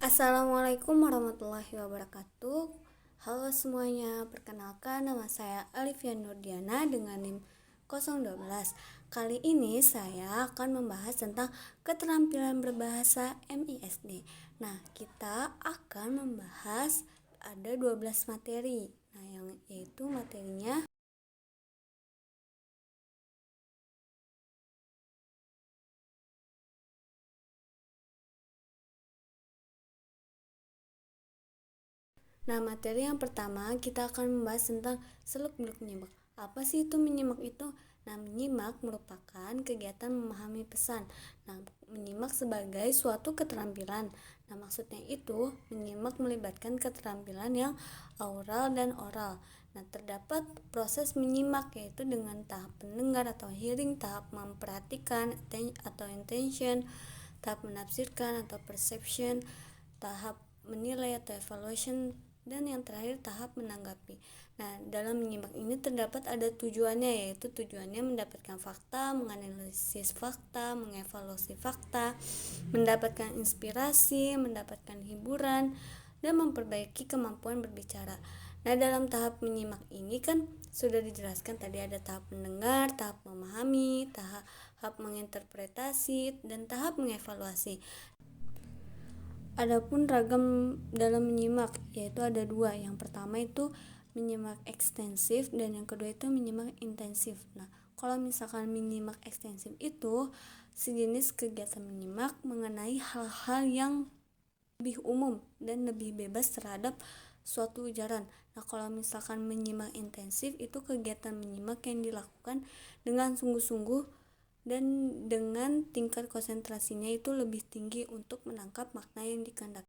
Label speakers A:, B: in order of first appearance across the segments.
A: Assalamualaikum warahmatullahi wabarakatuh. Halo semuanya, perkenalkan nama saya Alifia Nurdiana dengan NIM 012. Kali ini saya akan membahas tentang keterampilan berbahasa MISD. Nah, kita akan membahas ada 12 materi. Nah, yang yaitu materinya. Nah, materi yang pertama kita akan membahas tentang seluk-beluk menyimak. Apa sih itu menyimak itu? Nah, menyimak merupakan kegiatan memahami pesan. Nah, menyimak sebagai suatu keterampilan. Nah, maksudnya itu menyimak melibatkan keterampilan yang aural dan oral. Nah, terdapat proses menyimak yaitu dengan tahap pendengar atau hearing, tahap memperhatikan atau intention, tahap menafsirkan atau perception, tahap menilai atau evaluation, dan yang terakhir tahap menanggapi. Nah, dalam menyimak ini terdapat ada tujuannya, yaitu tujuannya mendapatkan fakta, menganalisis fakta, mengevaluasi fakta, mendapatkan inspirasi, mendapatkan hiburan, dan memperbaiki kemampuan berbicara. Nah, dalam tahap menyimak ini kan sudah dijelaskan tadi ada tahap mendengar, tahap memahami, tahap menginterpretasi, dan tahap mengevaluasi. Adapun ragam dalam menyimak yaitu ada dua. Yang pertama itu menyimak ekstensif dan yang kedua itu menyimak intensif. Nah, kalau misalkan menyimak ekstensif itu sejenis kegiatan menyimak mengenai hal-hal yang lebih umum dan lebih bebas terhadap suatu ujaran. Nah, kalau misalkan menyimak intensif itu kegiatan menyimak yang dilakukan dengan sungguh-sungguh dan dengan tingkat konsentrasinya itu lebih tinggi untuk menangkap makna yang dikehendaki.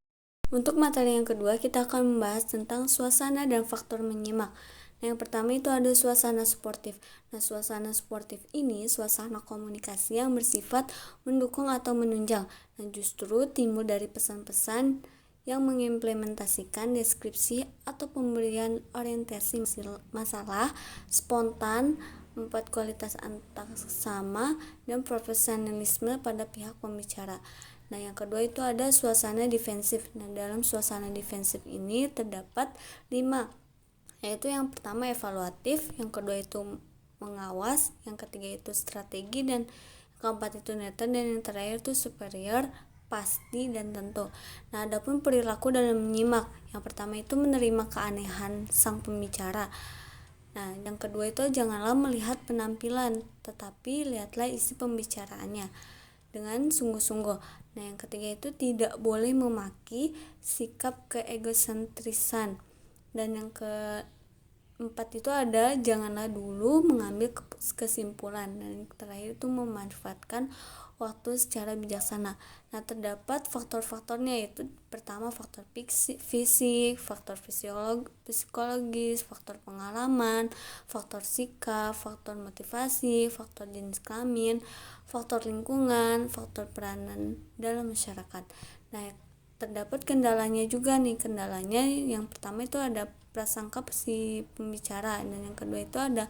A: Untuk materi yang kedua, kita akan membahas tentang suasana dan faktor menyimak. Nah, yang pertama itu ada suasana sportif. Nah, suasana sportif ini suasana komunikasi yang bersifat mendukung atau menunjang. Nah, justru timbul dari pesan-pesan yang mengimplementasikan deskripsi atau pemberian orientasi masalah spontan, empat kualitas antaksama dan profesionalisme pada pihak pembicara. Nah, yang kedua itu ada suasana defensif. Nah, dalam suasana defensif ini terdapat 5, yaitu yang pertama evaluatif, yang kedua itu mengawas, yang ketiga itu strategi, dan keempat itu netral, dan yang terakhir itu superior, pasti, dan tentu. Nah, adapun perilaku dalam menyimak, yang pertama itu menerima keanehan sang pembicara. Nah, yang kedua itu janganlah melihat penampilan, tetapi lihatlah isi pembicaraannya dengan sungguh-sungguh. Nah, yang ketiga itu tidak boleh memaki sikap keegosentrisan. Dan yang keempat itu ada janganlah dulu mengambil kesimpulan. Dan yang terakhir itu memanfaatkan waktu secara bijaksana. Nah, terdapat faktor-faktornya, yaitu pertama faktor fisik, faktor psikologis, faktor pengalaman, faktor sikap, faktor motivasi, faktor jenis kelamin, faktor lingkungan, faktor peranan dalam masyarakat. Nah, terdapat kendalanya juga nih. Kendalanya yang pertama itu ada prasangka si pembicara, dan yang kedua itu ada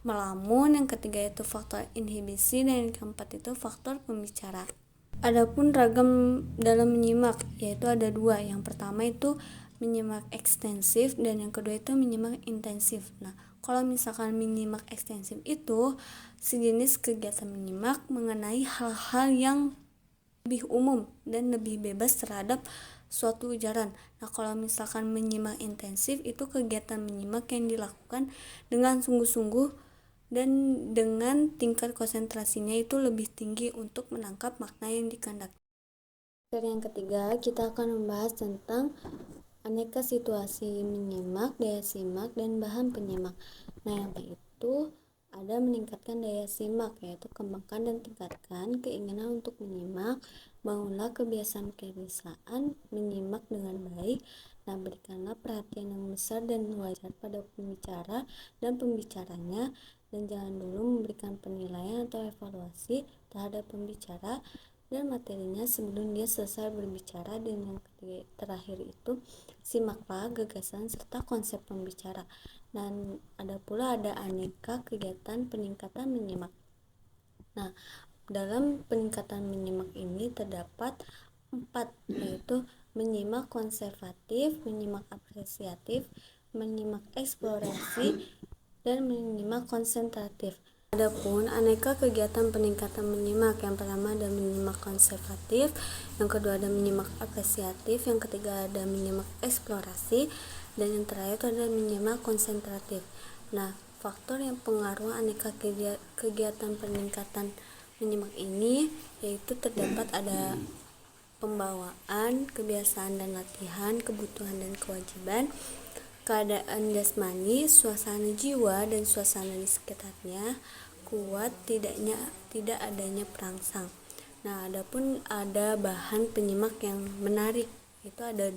A: melamun, yang ketiga itu faktor inhibisi, dan yang keempat itu faktor pembicara. Adapun ragam dalam menyimak yaitu ada dua. Yang pertama itu menyimak ekstensif dan yang kedua itu menyimak intensif. Nah, kalau misalkan menyimak ekstensif itu sejenis kegiatan menyimak mengenai hal-hal yang lebih umum dan lebih bebas terhadap suatu ujaran. Nah, kalau misalkan menyimak intensif itu kegiatan menyimak yang dilakukan dengan sungguh-sungguh dan dengan tingkat konsentrasinya itu lebih tinggi untuk menangkap makna yang dikehendaki. Yang ketiga, kita akan membahas tentang aneka situasi menyimak, daya simak, dan bahan penyimak. Nah, yang itu ada meningkatkan daya simak, yaitu kembangkan dan tingkatkan keinginan untuk menyimak, bangunlah kebiasaan kelisahan menyimak dengan baik. Nah, berikanlah perhatian yang besar dan wajar pada pembicara dan pembicaranya, dan jangan dulu memberikan penilaian atau evaluasi terhadap pembicara dan materinya sebelum dia selesai berbicara. Dan yang terakhir itu simaklah gagasan serta konsep pembicara. Dan ada pula ada aneka kegiatan peningkatan menyimak. Nah, dalam peningkatan menyimak ini terdapat 4, yaitu menyimak konservatif, menyimak apresiatif, menyimak eksplorasi, dan menyimak konsentratif. Adapun aneka kegiatan peningkatan menyimak, yang pertama ada menyimak konservatif, yang kedua ada menyimak apresiatif, yang ketiga ada menyimak eksplorasi, dan yang terakhir itu ada menyimak konsentratif. Nah, faktor yang pengaruh aneka kegiatan peningkatan menyimak ini yaitu terdapat ada pembawaan, kebiasaan dan latihan, kebutuhan dan kewajiban, keadaan jasmani, suasana jiwa dan suasana di sekitarnya, kuat tidak adanya perangsang. Nah, adapun ada bahan penyimak yang menarik, itu ada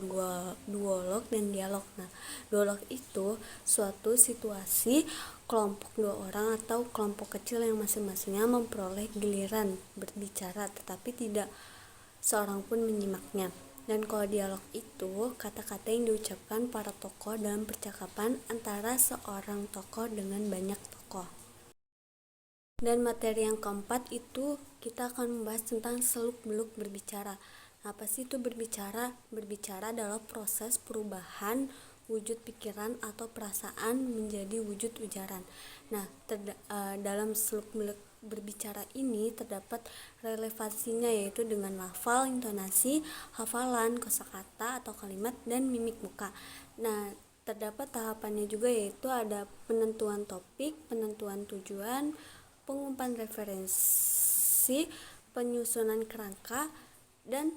A: duolog dan dialog. Nah, duolog itu suatu situasi kelompok dua orang atau kelompok kecil yang masing-masingnya memperoleh giliran berbicara tetapi tidak seorang pun menyimaknya. Dan kalau dialog itu kata-kata yang diucapkan para tokoh dalam percakapan antara seorang tokoh dengan banyak tokoh. Dan materi yang keempat itu kita akan membahas tentang seluk-beluk berbicara. Nah, apa sih itu berbicara? Berbicara adalah proses perubahan wujud pikiran atau perasaan menjadi wujud ujaran. Nah, dalam seluk-beluk berbicara ini terdapat relevansinya yaitu dengan lafal, intonasi, hafalan, kosakata atau kalimat, dan mimik muka. Nah, terdapat tahapannya juga yaitu ada penentuan topik, penentuan tujuan, pengumpulan referensi, penyusunan kerangka, dan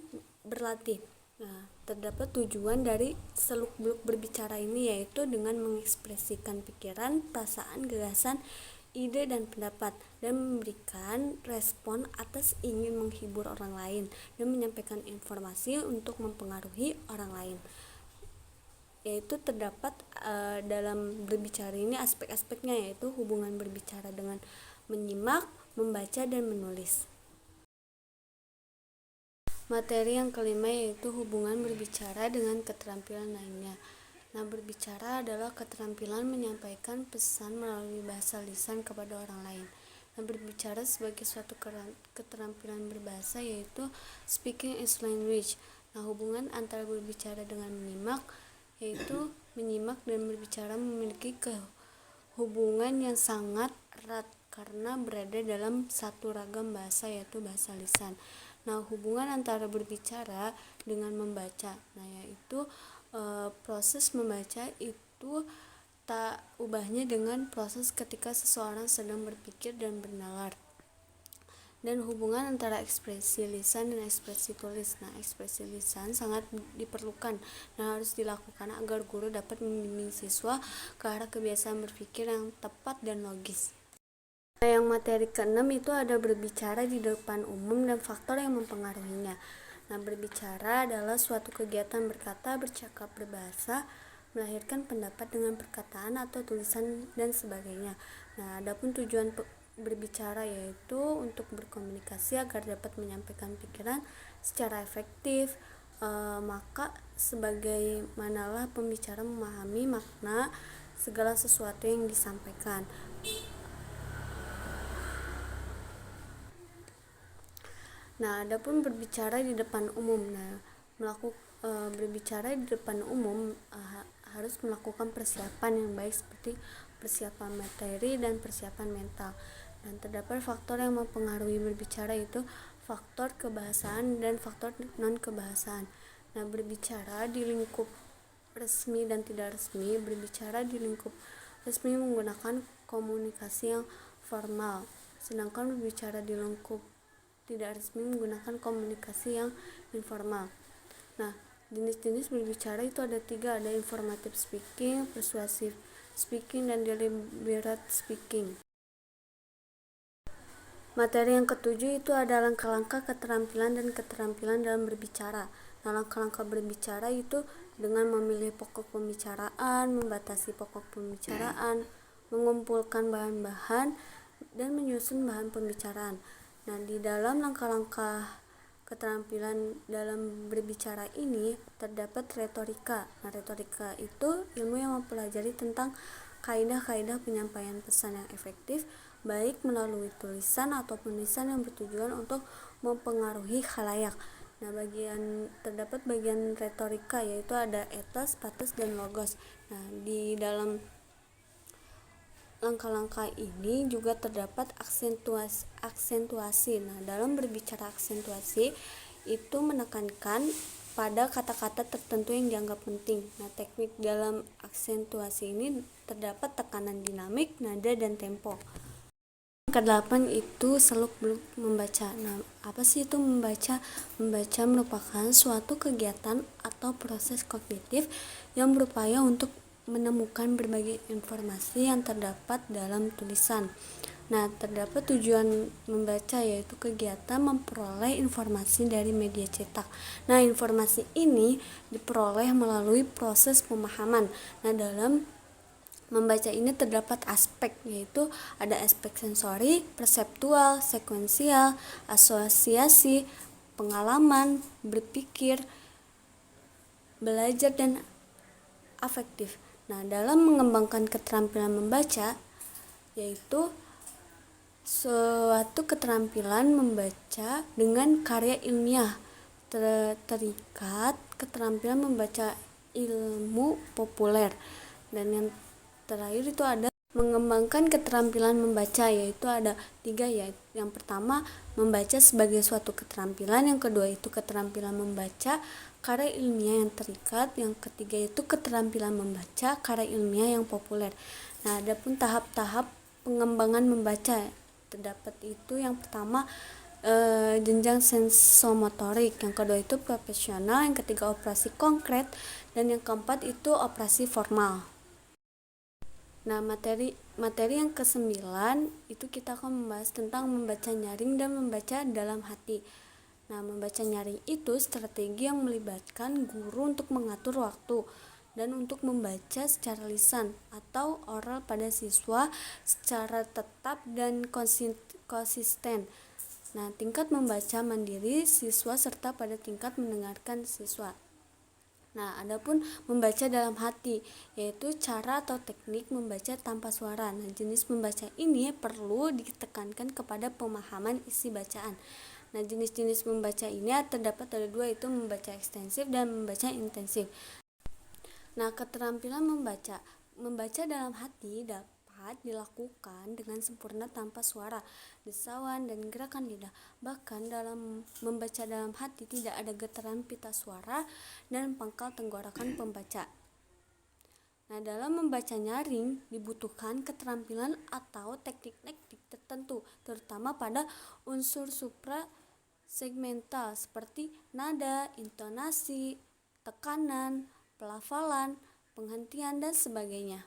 A: berlatih. Nah, terdapat tujuan dari seluk-beluk berbicara ini yaitu dengan mengekspresikan pikiran, perasaan, gagasan, ide dan pendapat, dan memberikan respon atas ingin menghibur orang lain dan menyampaikan informasi untuk mempengaruhi orang lain. Yaitu terdapat dalam berbicara ini aspek-aspeknya yaitu hubungan berbicara dengan menyimak, membaca, dan menulis. Materi yang kelima yaitu hubungan berbicara dengan keterampilan lainnya. Nah, berbicara adalah keterampilan menyampaikan pesan melalui bahasa lisan kepada orang lain. Nah, berbicara sebagai suatu keterampilan berbahasa yaitu speaking is language. Nah, hubungan antara berbicara dengan menyimak yaitu menyimak dan berbicara memiliki hubungan yang sangat erat karena berada dalam satu ragam bahasa yaitu bahasa lisan. Nah, hubungan antara berbicara dengan membaca, nah yaitu proses membaca itu tak ubahnya dengan proses ketika seseorang sedang berpikir dan bernalar. Dan hubungan antara ekspresi lisan dan ekspresi tulis. Nah, ekspresi lisan sangat diperlukan dan harus dilakukan agar guru dapat membimbing siswa ke arah kebiasaan berpikir yang tepat dan logis. Nah, yang materi ke-6 itu ada berbicara di depan umum dan faktor yang mempengaruhinya. Nah, berbicara adalah suatu kegiatan berkata, bercakap, berbahasa, melahirkan pendapat dengan perkataan atau tulisan dan sebagainya. Nah, adapun tujuan berbicara yaitu untuk berkomunikasi agar dapat menyampaikan pikiran secara efektif. Maka sebagaimanalah pembicara memahami makna segala sesuatu yang disampaikan. Nah, adapun berbicara di depan umum. Nah, berbicara di depan umum harus melakukan persiapan yang baik seperti persiapan materi dan persiapan mental. Dan terdapat faktor yang mempengaruhi berbicara itu faktor kebahasaan dan faktor non kebahasaan. Nah, berbicara di lingkup resmi dan tidak resmi. Berbicara di lingkup resmi menggunakan komunikasi yang formal, sedangkan berbicara di lingkup tidak resmi menggunakan komunikasi yang informal. Nah, jenis-jenis berbicara itu ada 3, ada informative speaking, persuasive speaking, dan deliberate speaking. Materi yang ke-7 itu ada langkah-langkah keterampilan dan keterampilan dalam berbicara. Nah, langkah-langkah berbicara itu dengan memilih pokok pembicaraan, membatasi pokok pembicaraan, mengumpulkan bahan-bahan, dan menyusun bahan pembicaraan. Nah, di dalam langkah-langkah keterampilan dalam berbicara ini terdapat retorika. Nah, retorika itu ilmu yang mempelajari tentang kaidah-kaidah penyampaian pesan yang efektif, baik melalui tulisan ataupun lisan yang bertujuan untuk mempengaruhi khalayak. Nah, terdapat bagian retorika, yaitu ada etos, patos, dan logos. Nah, di dalam langkah-langkah ini juga terdapat aksentuasi. Nah, dalam berbicara aksentuasi itu menekankan pada kata-kata tertentu yang dianggap penting. Nah, teknik dalam aksentuasi ini terdapat tekanan dinamik, nada, dan tempo. Kedelapan itu seluk-beluk membaca. Nah, apa sih itu membaca? Membaca merupakan suatu kegiatan atau proses kognitif yang berupaya untuk menemukan berbagai informasi yang terdapat dalam tulisan. Nah, terdapat tujuan membaca, yaitu kegiatan memperoleh informasi dari media cetak. Nah, informasi ini diperoleh melalui proses pemahaman. Nah, dalam membaca ini terdapat aspek, yaitu ada aspek sensori, perseptual, sekuensial, asosiasi, pengalaman, berpikir, belajar, dan afektif. Nah, dalam mengembangkan keterampilan membaca, yaitu suatu keterampilan membaca dengan karya ilmiah, terikat keterampilan membaca ilmu populer. Dan yang terakhir itu ada mengembangkan keterampilan membaca, yaitu ada 3, ya. Yang pertama, membaca sebagai suatu keterampilan. Yang kedua itu keterampilan membaca karya ilmiah yang terikat. Yang ketiga itu keterampilan membaca karya ilmiah yang populer. Nah, adapun tahap-tahap pengembangan membaca terdapat itu, yang pertama jenjang sensomotorik, yang kedua itu profesional, yang ketiga operasi konkret, dan yang keempat itu operasi formal. Nah, materi yang ke-9 itu kita akan membahas tentang membaca nyaring dan membaca dalam hati. Nah, membaca nyaring itu strategi yang melibatkan guru untuk mengatur waktu dan untuk membaca secara lisan atau oral pada siswa secara tetap dan konsisten. Nah, tingkat membaca mandiri siswa serta pada tingkat mendengarkan siswa. Nah, adapun membaca dalam hati, yaitu cara atau teknik membaca tanpa suara. Nah, jenis membaca ini perlu ditekankan kepada pemahaman isi bacaan. Nah, jenis-jenis membaca ini terdapat ada 2, yaitu membaca ekstensif dan membaca intensif. Nah, keterampilan membaca dalam hati dapat dilakukan dengan sempurna tanpa suara, desauan, dan gerakan lidah. Bahkan dalam membaca dalam hati tidak ada getaran pita suara dan pangkal tenggorokan pembaca. Nah, dalam membaca nyaring dibutuhkan keterampilan atau teknik-teknik tertentu, terutama pada unsur supra segmental seperti nada, intonasi, tekanan, pelafalan, penghentian, dan sebagainya.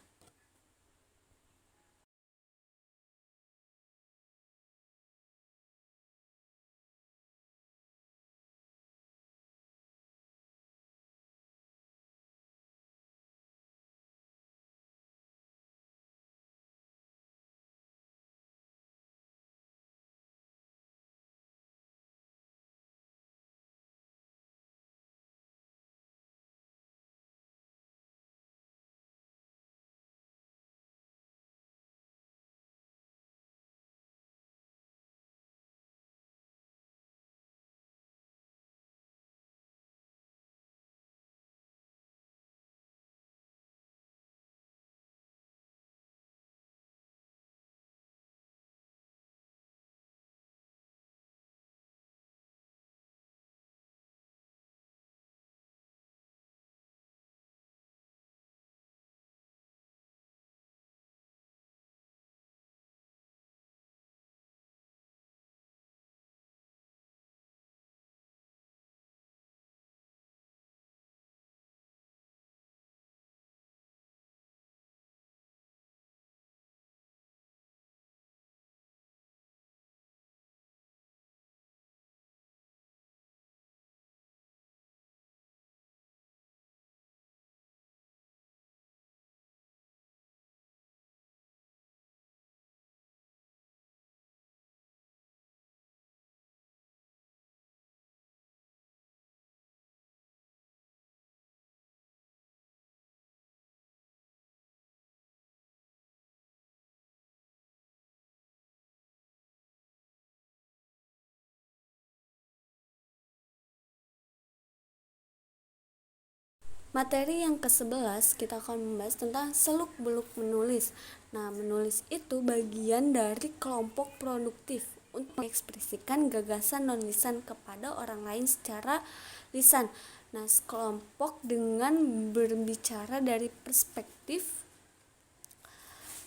A: Materi yang ke-11 kita akan membahas tentang seluk-beluk menulis. Nah, menulis itu bagian dari kelompok produktif untuk mengekspresikan gagasan non-lisan kepada orang lain secara lisan. Nah, sekelompok dengan berbicara dari perspektif,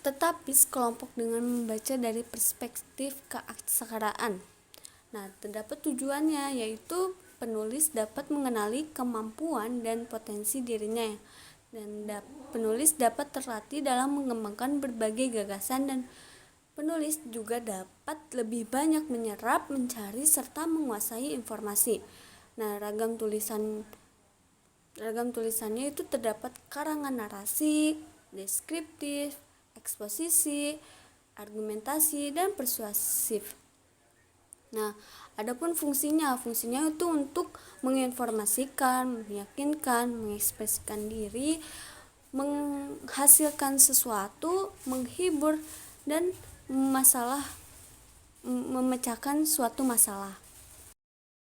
A: tetapi sekelompok dengan membaca dari perspektif keaksaraan. Nah, terdapat tujuannya, yaitu penulis dapat mengenali kemampuan dan potensi dirinya, dan penulis dapat terlatih dalam mengembangkan berbagai gagasan, dan penulis juga dapat lebih banyak menyerap, mencari, serta menguasai informasi. Nah, ragam tulisannya itu terdapat karangan narasi, deskriptif, eksposisi, argumentasi, dan persuasif. Nah, adapun fungsinya itu untuk menginformasikan, meyakinkan, mengekspresikan diri, menghasilkan sesuatu, menghibur, dan memecahkan suatu masalah.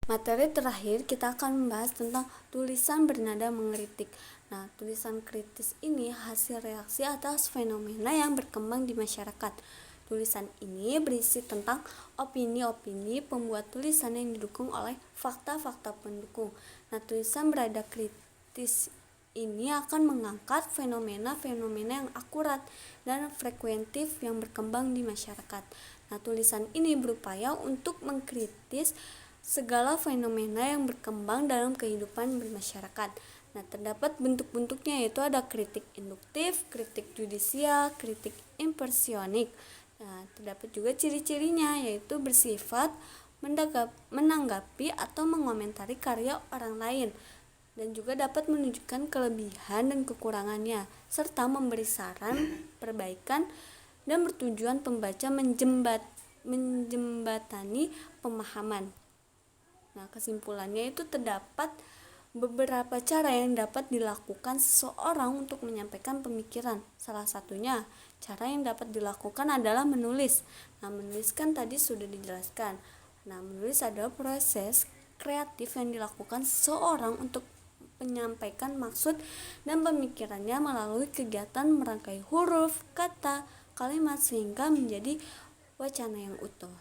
A: Materi terakhir kita akan membahas tentang tulisan bernada mengkritik. Nah, tulisan kritis ini hasil reaksi atas fenomena yang berkembang di masyarakat. Tulisan ini berisi tentang opini-opini pembuat tulisan yang didukung oleh fakta-fakta pendukung. Nah, tulisan berada kritis ini akan mengangkat fenomena-fenomena yang akurat dan frekuentif yang berkembang di masyarakat. Nah, tulisan ini berupaya untuk mengkritis segala fenomena yang berkembang dalam kehidupan bermasyarakat. Nah, terdapat bentuk-bentuknya, yaitu ada kritik induktif, kritik judisial, kritik impersionik. Nah, terdapat juga ciri-cirinya, yaitu bersifat menanggapi atau mengomentari karya orang lain, dan juga dapat menunjukkan kelebihan dan kekurangannya, serta memberi saran perbaikan, dan bertujuan pembaca menjembatani pemahaman. Nah, kesimpulannya itu terdapat beberapa cara yang dapat dilakukan seseorang untuk menyampaikan pemikiran. Salah satunya, cara yang dapat dilakukan adalah menulis. Nah, menulis kan tadi sudah dijelaskan. Nah, menulis adalah proses kreatif yang dilakukan seseorang untuk menyampaikan maksud dan pemikirannya melalui kegiatan merangkai huruf, kata, kalimat sehingga menjadi wacana yang utuh.